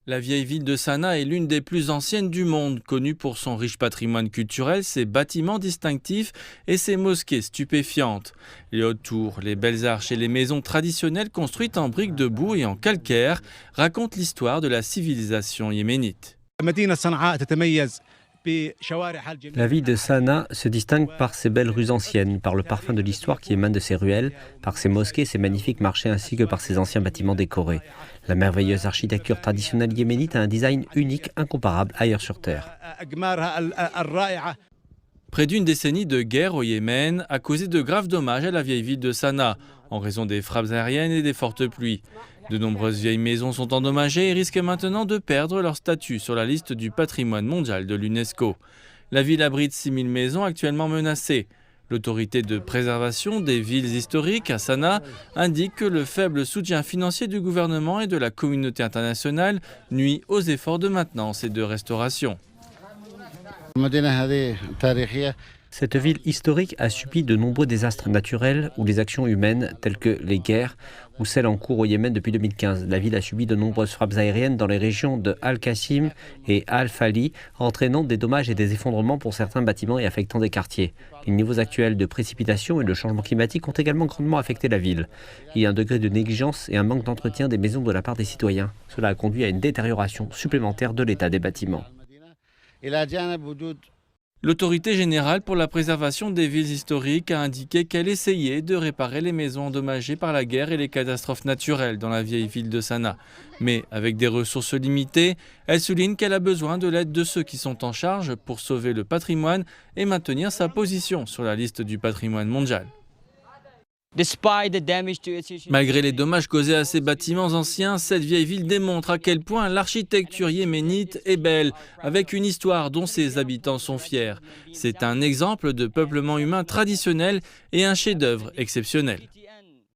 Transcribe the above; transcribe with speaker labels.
Speaker 1: La vieille ville de Sanaa est l'une des plus anciennes du monde, connue pour son riche patrimoine culturel, ses bâtiments distinctifs et ses mosquées stupéfiantes. Les hautes tours, les belles arches et les maisons traditionnelles construites en briques de boue et en calcaire racontent l'histoire de la civilisation yéménite.
Speaker 2: La ville de Sanaa se distingue par ses belles rues anciennes, par le parfum de l'histoire qui émane de ses ruelles, par ses mosquées, ses magnifiques marchés ainsi que par ses anciens bâtiments décorés. La merveilleuse architecture traditionnelle yéménite a un design unique, incomparable ailleurs sur Terre.
Speaker 1: Près d'une décennie de guerre au Yémen a causé de graves dommages à la vieille ville de Sanaa, en raison des frappes aériennes et des fortes pluies. De nombreuses vieilles maisons sont endommagées et risquent maintenant de perdre leur statut sur la liste du patrimoine mondial de l'UNESCO. La ville abrite 6000 maisons actuellement menacées. L'autorité de préservation des villes historiques à Sanaa indique que le faible soutien financier du gouvernement et de la communauté internationale nuit aux efforts de maintenance et de restauration.
Speaker 2: Cette ville historique a subi de nombreux désastres naturels ou des actions humaines telles que les guerres ou celles en cours au Yémen depuis 2015. La ville a subi de nombreuses frappes aériennes dans les régions de Al-Qasim et Al-Fali, entraînant des dommages et des effondrements pour certains bâtiments et affectant des quartiers. Les niveaux actuels de précipitations et le changement climatique ont également grandement affecté la ville. Il y a un degré de négligence et un manque d'entretien des maisons de la part des citoyens. Cela a conduit à une détérioration supplémentaire de l'état des bâtiments.
Speaker 1: L'autorité générale pour la préservation des villes historiques a indiqué qu'elle essayait de réparer les maisons endommagées par la guerre et les catastrophes naturelles dans la vieille ville de Sanaa. Mais avec des ressources limitées, elle souligne qu'elle a besoin de l'aide de ceux qui sont en charge pour sauver le patrimoine et maintenir sa position sur la liste du patrimoine mondial. Malgré les dommages causés à ces bâtiments anciens, cette vieille ville démontre à quel point l'architecture yéménite est belle, avec une histoire dont ses habitants sont fiers. C'est un exemple de peuplement humain traditionnel et un chef-d'œuvre exceptionnel.